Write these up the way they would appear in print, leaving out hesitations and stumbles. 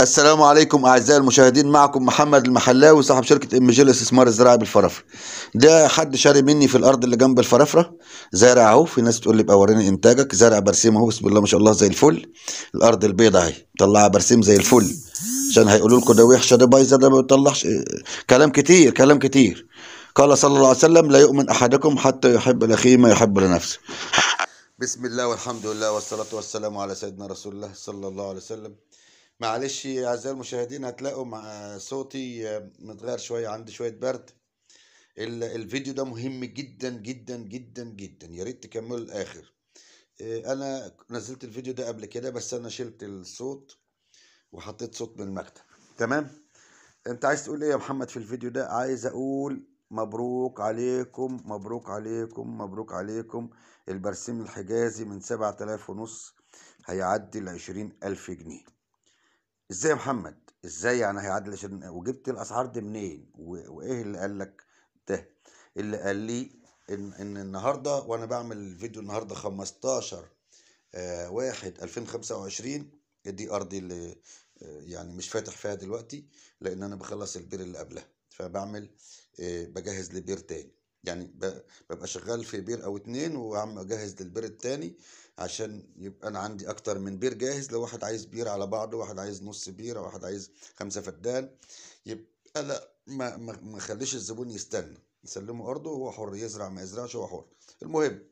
السلام عليكم أعزائي المشاهدين. معكم محمد المحلاوي صاحب شركة إمجيل الاستثمار الزراعي بالفرافرة. ده حد شاري مني في الأرض اللي جنب الفرافرة، زارع أهو. في ناس تقول لي بقى وريني إنتاجك. زارع برسيم أهو، بسم الله ما شاء الله زي الفل. الأرض البيضاء أهي مطلعة برسيم زي الفل، عشان هيقولوا لكم ده وحشة ده بايظة ده ما بيطلعش. كلام كتير كلام كتير. قال صلى الله عليه وسلم: لا يؤمن أحدكم حتى يحب لأخيه ما يحب لنفسه. بسم الله والحمد لله والصلاة والسلام على سيدنا رسول الله صلى الله عليه وسلم. معلش يا أعزائي المشاهدين، هتلاقوا مع صوتي متغير شوية، عندي شوية برد. الفيديو ده مهم جدا جدا جدا جدا، يا ريت تكملوا الآخر. أنا نزلت الفيديو ده قبل كده، بس أنا شلت الصوت وحطيت صوت من المكتب. تمام. أنت عايز تقول إيه يا محمد في الفيديو ده؟ عايز أقول مبروك عليكم مبروك عليكم مبروك عليكم. البرسيم الحجازي من 7,500 هيعدي 20,000 جنيه. ازاي يا محمد؟ ازاي يعني هيعدل؟ عشان وجبت الاسعار دي منين؟ وايه اللي قال لك ده؟ اللي قال لي ان النهارده وانا بعمل الفيديو النهارده 15 واحد 2025. دي ارضي اللي يعني مش فاتح فيها دلوقتي، لان انا بخلص البير اللي قبلها، فبعمل بجهز لبير تاني. يعني ببقى شغال في بير او اتنين وعم اجهز للبير التاني، عشان يبقى انا عندي اكتر من بير جاهز. لو واحد عايز بير على بعضه، واحد عايز نص بير، واحد عايز 5 فدان، يبقى لا ما خليش الزبون يستنى، يسلمه ارضه وهو حر، يزرع ما يزرعش هو حر. المهم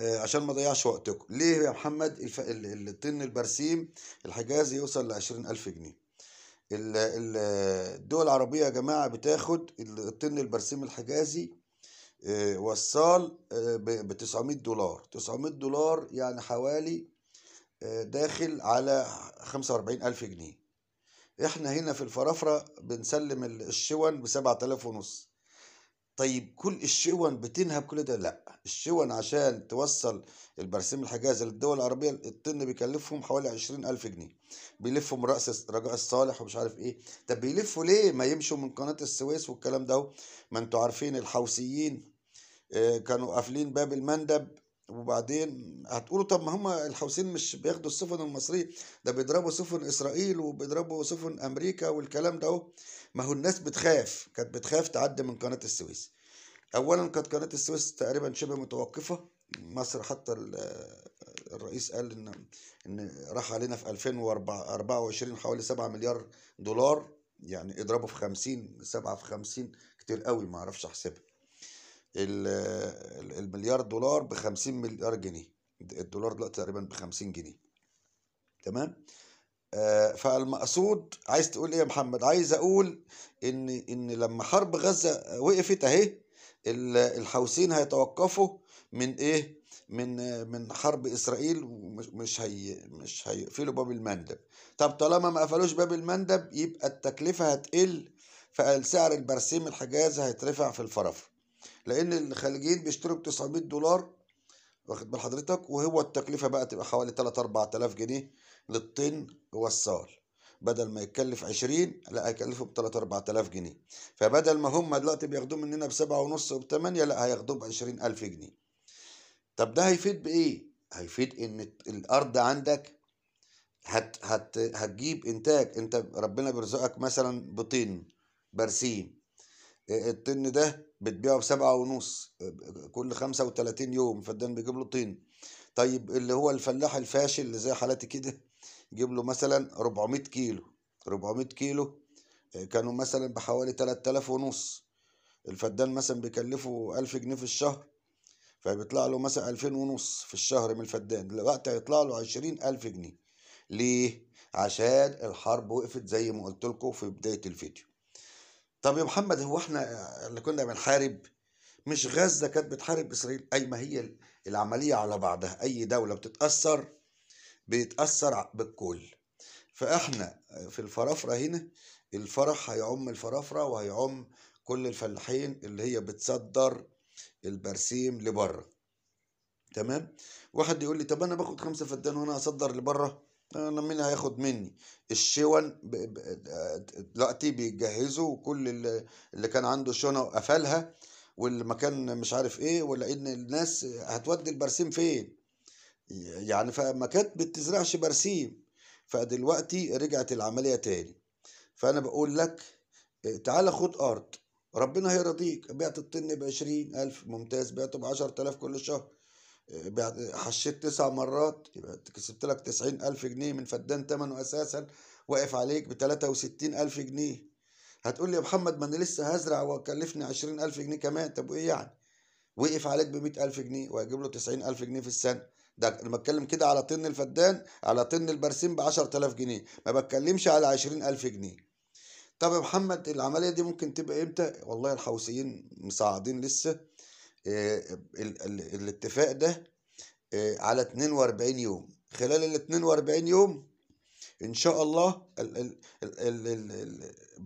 عشان ما اضيعش وقتكم، ليه يا محمد الطن البرسيم الحجازي يوصل ل20,000 جنيه؟ الدول العربية يا جماعة بتاخد الطن البرسيم الحجازي وصال ب $900. $900 يعني حوالي داخل على 45,000 جنيه. احنا هنا في الفرافرة بنسلم الشون ب7,500. طيب كل الشون بتنهب كل ده؟ لا، الشون عشان توصل البرسيم الحجازي للدول العربية الطن بيكلفهم حوالي 20,000 جنيه. بيلفوا من رأس رجاء الصالح ومش عارف ايه. طب بيلفوا ليه؟ ما يمشوا من قناة السويس والكلام ده. ما انتوا عارفين الحوثيين كانوا قافلين باب المندب. وبعدين هتقولوا طب ما هم الحوثيين مش بياخدوا السفن المصرية، ده بيضربوا سفن إسرائيل وبيضربوا سفن أمريكا والكلام ده. ما هو الناس كانت بتخاف تعدي من قناة السويس. اولا كانت قناه السويس تقريبا شبه متوقفه. مصر حتى الرئيس قال ان راح علينا في 2024 حوالي 7 مليار دولار. يعني اضربه في 50، 7 في 50 كتير قوي، ما اعرفش احسبها. المليار دولار ب 50 مليار جنيه. الدولار دلوقتي تقريبا ب 50 جنيه. تمام. فالمقصود عايز تقول ايه يا محمد؟ عايز اقول ان لما حرب غزة وقفت اهي، الحوثيين هيتوقفوا من ايه؟ من حرب اسرائيل، مش هيقفلوا باب المندب. طب طالما ما قفلوش باب المندب، يبقى التكلفة هتقل، فسعر البرسيم الحجازي هيترفع في الفرافرة، لان الخليجيين بيشتروا ب $900، واخد بال حضرتك؟ وهو التكلفة بقى تبقى حوالي 3-4 آلاف جنيه للطن وصال. بدل ما يتكلف 20، لا هيكلفه ب3-4 آلاف جنيه. فبدل ما هم دلوقتي بياخدوه مننا ب7.5 وب8، لا هياخدوه ب20,000 جنيه. طب ده هيفيد بإيه؟ هيفيد إن الأرض عندك هتجيب إنتاج. أنت ربنا بيرزقك مثلا بطن برسيم، الطن ده بتبيعه ب7.5، كل 35 يوم فالدان بيجيب له طن. طيب اللي هو الفلاح الفاشل اللي زي حالتي كده، يجيب له مثلا 400 كيلو. 400 كيلو كانوا مثلا بحوالي 3,500. الفدان مثلا بيكلفه 1000 جنيه في الشهر، فبيطلع له مثلا 2500 في الشهر من الفدان. دلوقتي هيطلع له 20,000 جنيه. ليه؟ عشان الحرب وقفت زي ما قلت لكم في بداية الفيديو. طب يا محمد، هو احنا اللي كنا بنحارب مش غزة كانت بتحارب إسرائيل؟ أي ما هي العملية على بعضها. أي دولة بيتأثر بالكل. فإحنا في الفرافرة هنا، الفرح هيعم الفرافرة وهيعم كل الفلاحين اللي هي بتصدر البرسيم لبره. تمام. واحد يقول لي طب أنا باخد 5 فدان وأنا أصدر لبره، أنا مين هياخد مني؟ الشون دلوقتي بيجهزوا، وكل اللي كان عنده شونة وقفلها، واللي ما كان مش عارف ايه، ولا ان الناس هتودي البرسيم فين؟ يعني فما كانت بتزرعش برسيم، فدلوقتي رجعت العملية تاني. فأنا بقول لك تعالى خد أرض، ربنا هيرضيك. بعت الطن ب20,000 ممتاز، بعته ب10,000 كل شهر، حشيت 9 مرات، يبقى كسبت لك 90,000 جنيه من فدان تمنه أساسا واقف عليك ب63,000 جنيه. هتقول لي يا محمد ما أنا لسه هزرع وكلفني 20,000 جنيه كمان، طب وإيه يعني؟ وقف عليك ب100,000 جنيه وهيجيب له 90,000 جنيه في السنة. ده أنا بتكلم كده على طن الفدان، على طن البرسيم ب10,000 جنيه، ما بتكلمش على 20,000 جنيه. طب يا محمد العملية دي ممكن تبقى إمتى؟ والله الحوثيين مساعدين لسه. الاتفاق ده على 42 يوم. خلال ال 42 يوم ان شاء الله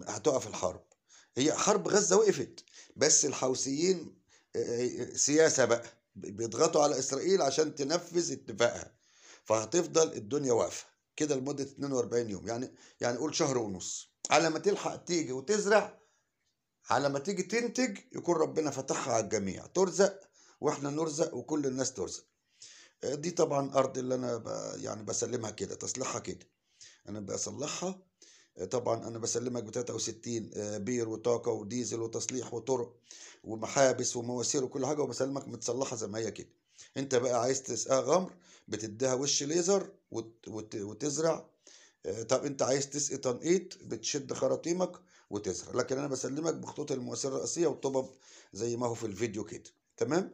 هتقف الحرب. هي حرب غزة وقفت، بس الحوثيين سياسة بقى بيضغطوا على اسرائيل عشان تنفذ اتفاقها، فهتفضل الدنيا واقفة كده لمدة 42 يوم، يعني قول شهر ونص، على ما تلحق تيجي وتزرع، على ما تيجي تنتج يكون ربنا فتحها على الجميع، ترزق واحنا نرزق وكل الناس ترزق. دي طبعا ارض اللي انا يعني بسلمها كده، تصليحها كده انا بصلحها. طبعا انا بسلمك ب 63 بير وطاقه وديزل وتصليح وطرق ومحابس ومواسير وكل حاجه، وبسلمك متصلحه زي ما هي كده. انت بقى عايز تسقيها غمر، بتديها وش ليزر وتزرع. طب انت عايز تسقي تنقيط، بتشد خراطيمك وتزرع. لكن انا بسلمك بخطوط المواسير الرئيسيه والطبب زي ما هو في الفيديو كده. تمام.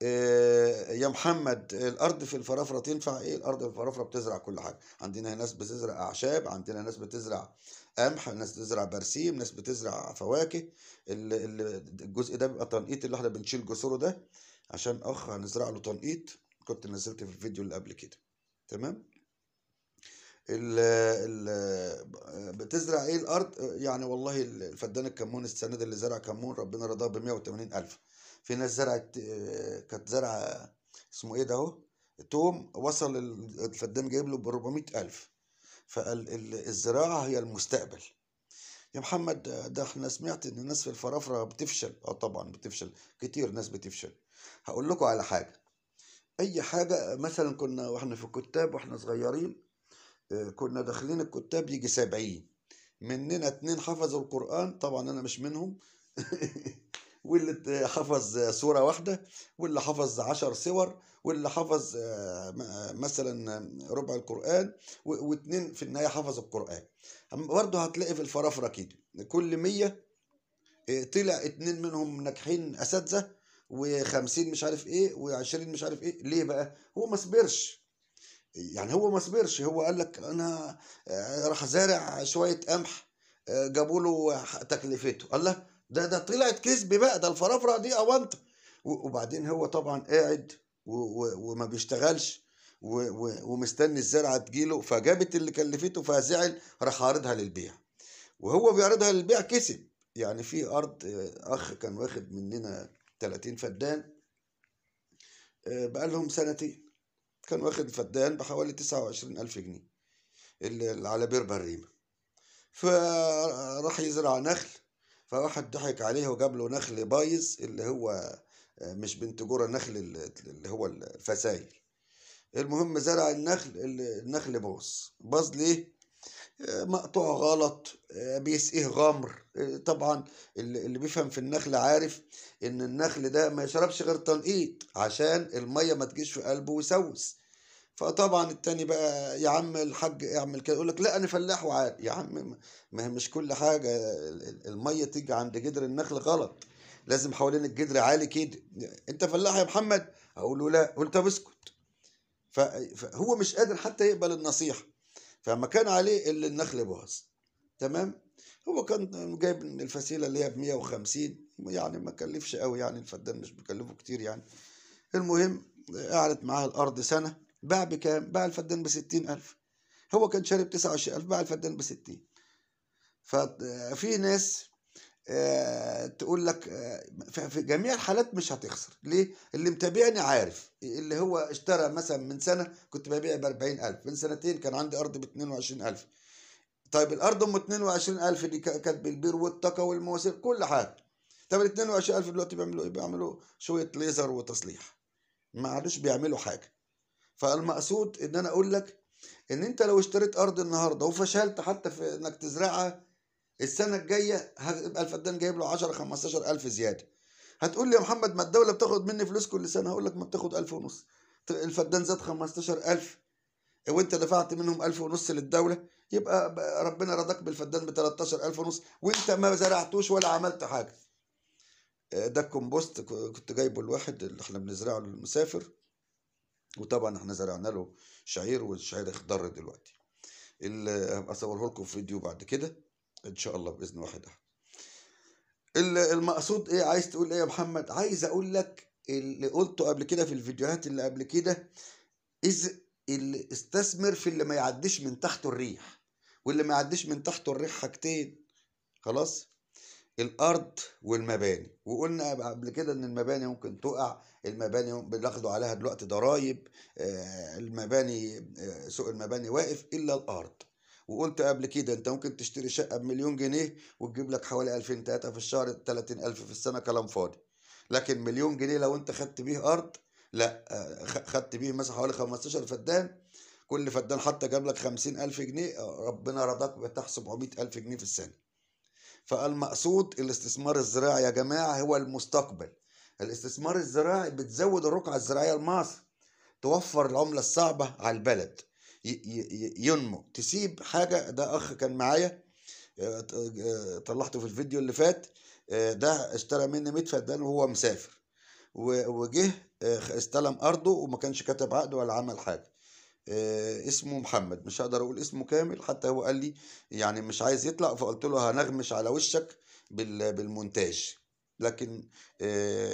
يا محمد الارض في الفرافره تنفع ايه؟ الارض في الفرافره بتزرع كل حاجه. عندنا ناس بتزرع اعشاب، عندنا ناس بتزرع قمح، ناس بتزرع برسيم، ناس بتزرع فواكه. الجزء ده بيبقى تنقيط، اللي احنا بنشيل جسوره ده عشان هنزرع له تنقيط، كنت نزلت في الفيديو اللي قبل كده. تمام. ال بتزرع ايه الارض؟ يعني والله الفدان الكمون السنه دي اللي زرع كمون ربنا رضاه ب180,000. في ناس زرعت كانت زرعه اسمه ايه ده اهو توم، وصل الفدان جايب له ب400,000. فالزراعه هي المستقبل يا محمد. ده احنا سمعت ان الناس في الفرافره بتفشل. اه طبعا بتفشل، كتير ناس بتفشل. هقول لكم على حاجه. اي حاجه مثلا كنا واحنا في الكتاب واحنا صغيرين، كنا داخلين الكتاب يجي 70، مننا 2 حفظوا القرآن، طبعا أنا مش منهم. واللي حفظ سورة واحدة، واللي حفظ 10 سور، واللي حفظ مثلا ربع القرآن، و2 في النهاية حفظوا القرآن. برضه هتلاقي في الفرافرة كده كل 100 طلع 2 منهم ناجحين أساتذة، و50 مش عارف ايه، و20 مش عارف ايه. ليه بقى؟ هو ما صبرش. يعني هو ما صبرش، هو قال لك انا راح زارع شويه قمح، جابوا له تكلفته. الله، ده طلعت كذب بقى، ده الفرافره دي اونطه. وبعدين هو طبعا قاعد وما بيشتغلش ومستني الزرعه تجيله، فجابت اللي كلفته فزعل، راح عارضها للبيع. وهو بيعرضها للبيع كسب. يعني في ارض اخ كان واخد مننا 30 فدان، بقى لهم سنتين، كان واخد فدان بحوالي 29,000 جنيه اللي على بير بريمة. فراح يزرع نخل، فواحد ضحك عليه وجاب له نخل بايظ، اللي هو مش بنت جورة، النخل اللي هو الفسايل. المهم زرع النخل باظ ليه؟ مقطوع غلط، بيسقيه غمر. طبعا اللي بيفهم في النخل عارف ان النخل ده ما يشربش غير تنقيط عشان المية ما تجيش في قلبه ويسوس. فطبعا التاني بقى يا عم الحاج اعمل كده، يقول لك لا انا فلاح وعارف. يا عم ما هي مش كل حاجه الميه تيجي عند جدر النخل غلط، لازم حوالين الجدر عالي كده. انت فلاح يا محمد؟ اقول له لا. قلت طب اسكت. فهو مش قادر حتى يقبل النصيحه، فما كان عليه اللي النخل باظ. تمام. هو كان جايب الفسيله اللي هي ب 150، يعني ما كلفش قوي، يعني الفدان مش بيكلفه كتير يعني. المهم قعدت معاه الأرض سنة، باع بكام؟ باع الفدان ب60,000. هو كان شارب 29,000، باع الفدان ب60. ففي ناس تقول لك في جميع الحالات مش هتخسر. ليه؟ اللي متابعني عارف، اللي هو اشترى مثلا من سنة كنت ببيع ب40,000، من سنتين كان عندي أرض ب22,000. طيب الأرض أم 22,000 دي كانت بالبير والطاقة والمواسير كل حاجة. طب ال 22,000 دلوقتي بيعملوا إيه؟ بيعملوا شوية ليزر وتصليح، ما عادوش بيعملوا حاجة. فالمقصود ان انا اقول لك ان انت لو اشتريت ارض النهارده وفشلت حتى في انك تزرعها، السنه الجايه هيبقى الفدان جايب له 10 15 الف زياده. هتقول لي يا محمد ما الدوله بتاخد مني فلوس كل سنه، هقول لك ما بتاخد 1000 ونص. الفدان زاد 15000 وانت دفعت منهم 1000 ونص للدوله، يبقى ربنا رضاك بالفدان ب 13000 ونص وانت ما زرعتوش ولا عملت حاجه. ده الكمبوست كنت جايبه الواحد اللي احنا بنزرعه للمسافر، وطبعا احنا زرعنا له شعير والشعير اخضر دلوقتي. اللي هبقى اصوره لكم في فيديو بعد كده ان شاء الله باذن واحد احد. المقصود ايه؟ عايز تقول ايه يا محمد؟ عايز اقول لك اللي قلته قبل كده في الفيديوهات اللي قبل كده، اللي استثمر في اللي ما يعديش من تحته الريح. واللي ما يعديش من تحته الريح حاجتين، خلاص، الارض والمباني. وقلنا قبل كده ان المباني ممكن تقع، المباني بناخدوا عليها دلوقتي ضرايب، المباني، سوق المباني واقف الا الارض. وقلت قبل كده انت ممكن تشتري شقه بمليون جنيه وتجيب لك حوالي 2000 3 في الشهر، 30000 في السنه، كلام فاضي. لكن مليون جنيه لو انت خدت بيه ارض، لا، خدت بيه مثلا حوالي 15 فدان، كل فدان حتى جاب لك 50000 جنيه، ربنا رضاك بتاع 700000 جنيه في السنه. فالمقصود الاستثمار الزراعي يا جماعة هو المستقبل. الاستثمار الزراعي بتزود الرقعة الزراعية لمصر، توفر العملة الصعبة على البلد، ينمو، تسيب حاجة. ده أخ كان معايا، طلعته في الفيديو اللي فات، ده اشترى مني 100 فدان وهو مسافر، وجه استلم أرضه وما كانش كاتب عقد ولا عمل حاجة. اسمه محمد، مش هقدر اقول اسمه كامل، حتى هو قال لي يعني مش عايز يطلع، فقلت له هنغمش على وشك بالمونتاج. لكن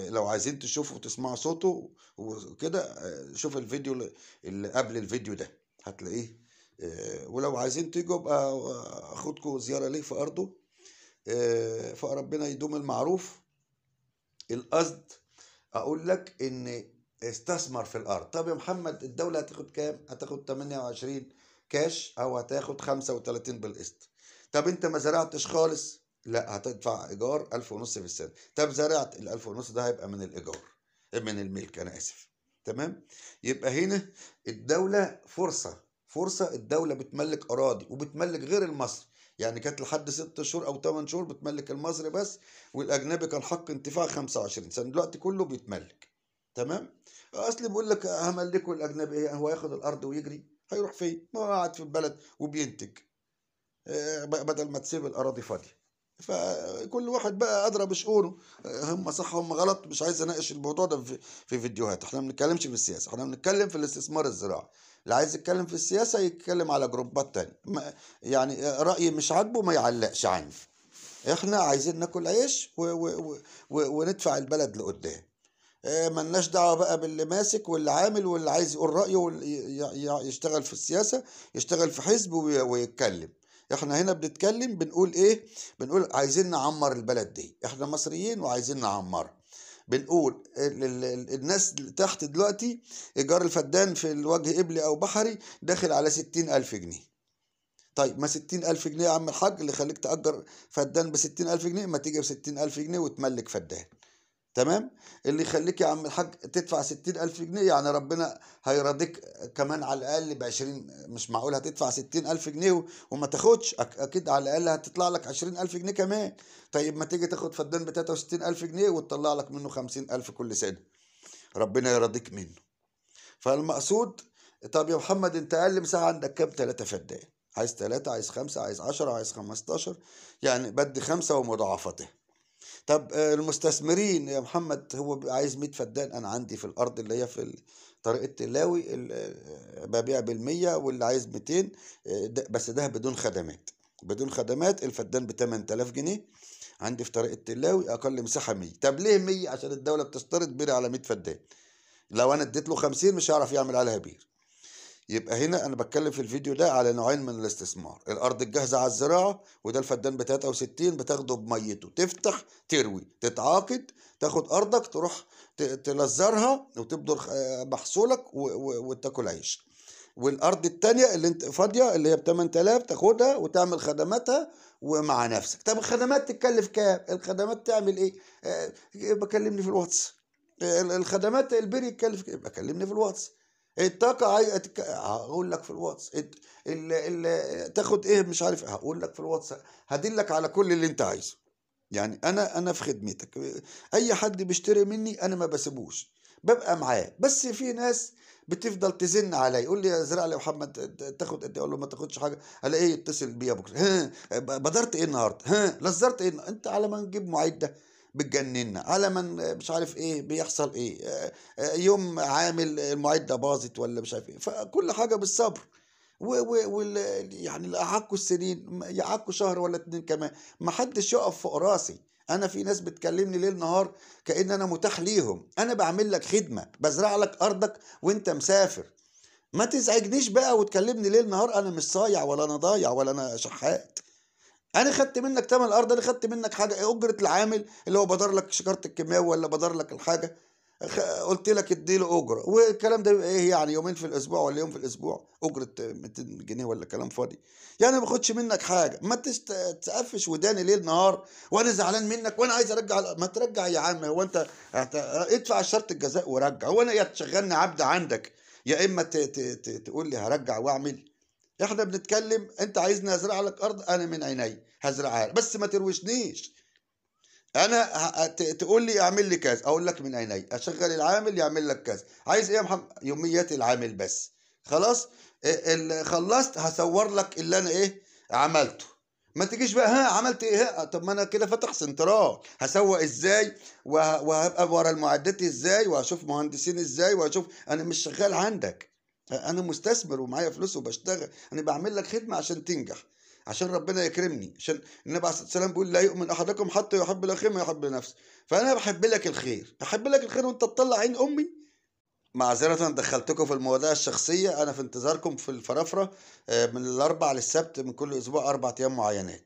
لو عايزين تشوفوا وتسمعوا صوته وكده، شوف الفيديو اللي قبل الفيديو ده هتلاقيه. ولو عايزين تيجوا ابقى اخدكم زيارة ليه في ارضه، فربنا يدوم المعروف. القصد اقول لك ان استثمر في الارض. طب يا محمد الدوله هتاخد كام؟ هتاخد 28 كاش او هتاخد 35 بالقسط. طب انت ما زرعتش خالص، لا هتدفع ايجار 1000 ونص في السنه. طب زرعت، ال 1000 ونص ده هيبقى من الايجار، من الملك، انا اسف. تمام. يبقى هنا الدوله فرصه الدوله بتملك اراضي وبتملك غير المصري. يعني كانت لحد 6 شهور او 8 شهور بتملك المصري بس، والاجنبي كان حق انتفاع 25 سنه، دلوقتي كله بيتملك. تمام. اصل بيقول لك هملكه الاجنبي، ايه هو ياخد الارض ويجري؟ هيروح فين؟ ما هو قاعد في البلد وبينتج، بدل ما تسيب الاراضي فاضيه. فكل واحد بقى ادرى بشؤونه، هم صح هم غلط، مش عايز اناقش الموضوع ده في فيديوهات. احنا ما بنتكلمش في السياسه، احنا بنتكلم في الاستثمار الزراعي. اللي عايز يتكلم في السياسه يتكلم على جروبات تانية، يعني رايي مش عاجبه ما يعلقش عني. احنا عايزين ناكل عيش وندفع البلد لقدام. ملناش دعوة بقى باللي ماسك واللي عامل واللي عايز يقول رأيه يشتغل في السياسة، يشتغل في حزب ويتكلم. احنا هنا بنتكلم بنقول ايه؟ بنقول عايزين نعمر البلد دي، احنا مصريين وعايزين نعمرها. بنقول الناس تحت دلوقتي ايجار الفدان في الوجه قبلي او بحري داخل على 60000 جنيه. طيب ما 60000 جنيه يا عم الحاج اللي خليك تأجر فدان ب60000 جنيه، ما تيجي ب60000 جنيه وتملك فدان. تمام. اللي يخليك يا عم الحاج تدفع 60000 جنيه، يعني ربنا هيرضيك كمان على الأقل ب20. مش معقول هتدفع 60000 جنيه وما تاخدش، أكيد على الأقل هتطلع لك 20000 جنيه كمان. طيب ما تيجي تاخد فدان ب63000 جنيه وتطلع لك منه 50000 كل سنة، ربنا يرضيك منه. فالمقصود، طب يا محمد أنت أقل مساحة عندك كام؟ 3 فدان. عايز 3، عايز 5، عايز 10، عايز 15، يعني بدي 5 ومضاعفتها. طب المستثمرين يا محمد هو عايز 100 فدان، انا عندي في الارض اللي هي في طريق التلاوي ببيع ب100، واللي عايز 200، بس ده بدون خدمات. بدون خدمات الفدان ب8000 جنيه عندي في طريق التلاوي، اقل مساحه 100. طب ليه 100؟ عشان الدوله بتشترط بير على 100 فدان، لو انا اديت له 50 مش هيعرف يعمل عليها بير. يبقى هنا انا بتكلم في الفيديو ده على نوعين من الاستثمار: الارض الجاهزه على الزراعه، وده الفدان ب 63 بتاخده بميته، تفتح تروي تتعاقد، تاخد ارضك تروح تلزرها وتبذر محصولك وتاكل عيش. والارض التانية اللي انت فاضيه اللي هي ب 8000 تاخدها وتعمل خدماتها ومع نفسك. طب الخدمات تتكلف كام؟ الخدمات تعمل ايه؟ بكلمني في الواتس. الخدمات البير يتكلف، يبقى كلمني في الواتس. الطاقة هقول لك في الواتس تاخد ايه مش عارف هقول لك في الواتس، هدلك على كل اللي انت عايزه. يعني انا في خدمتك، اي حد بيشتري مني انا ما بسيبوش، ببقى معاه. بس في ناس بتفضل تزن عليا، يقول لي يا زرع لي محمد تاخد قد ايه؟ اقول له ما تاخدش حاجه. الاقيه يتصل بيا بكره، ها بدرت ايه النهارده، ها لزرت ايه انت على ما نجيب معده بتجننا، على ما مش عارف ايه بيحصل ايه، يوم عامل المعده باظت ولا مش عارف ايه. فكل حاجه بالصبر. يعني اللي قعدكوا السنين يقعدكوا شهر ولا اتنين كمان، ما حدش يقف فوق راسي. انا في ناس بتكلمني ليل نهار كأن انا متاح ليهم. انا بعمل لك خدمة، بزرع لك ارضك وانت مسافر. ما تزعجنيش بقى وتكلمني ليل نهار، انا مش صايع ولا انا ضايع ولا انا شحات. انا خدت منك تمن الارض، انا خدت منك حاجه اجره العامل اللي هو بدر لك شجره الكيماوي ولا بدر لك الحاجه، قلت لك اديله اجره. والكلام ده بيبقى ايه يعني؟ يومين في الاسبوع ولا يوم في الاسبوع، اجره 200 جنيه ولا كلام فاضي. يعني ما باخدش منك حاجه. ما تقفش وداني ليل نهار وانا زعلان منك وانا عايز ارجع. ما ترجع يا عم. هو انت ادفع شرط الجزاء ورجع. هو انا يا تشغلني عبد عندك، يا اما تقول لي هرجع واعمل. احنا بنتكلم، انت عايزني ازرع لك ارض، انا من عيني هزرعها لك، بس ما تروشنيش. انا تقول لي اعمل لي كذا، اقول لك من عيني. اشغل العامل يعمل لك كذا. عايز ايه يا محمد؟ يوميات العامل بس. خلاص. خلصت هصور لك اللي انا ايه عملته. ما تجيش بقى ها عملت ايه. طب ما انا كده فاتح سنترال، هسوق ازاي وهبقى ورا المعدات ازاي وهشوف مهندسين ازاي وهشوف. انا مش شغال عندك، انا مستثمر ومعايا فلوس وبشتغل. انا بعمل لك خدمة عشان تنجح، عشان ربنا يكرمني، عشان النبي عليه الصلاه والسلام بيقول لا يؤمن احدكم حتى يحب لاخيه ما يحب لنفسه. فانا بحب لك الخير، احب لك الخير وانت تطلع عين امي. معذرة دخلتكم في المواضيع الشخصية. أنا في انتظاركم في الفرافرة من الأربع للسبت من كل أسبوع 4 أيام معينات.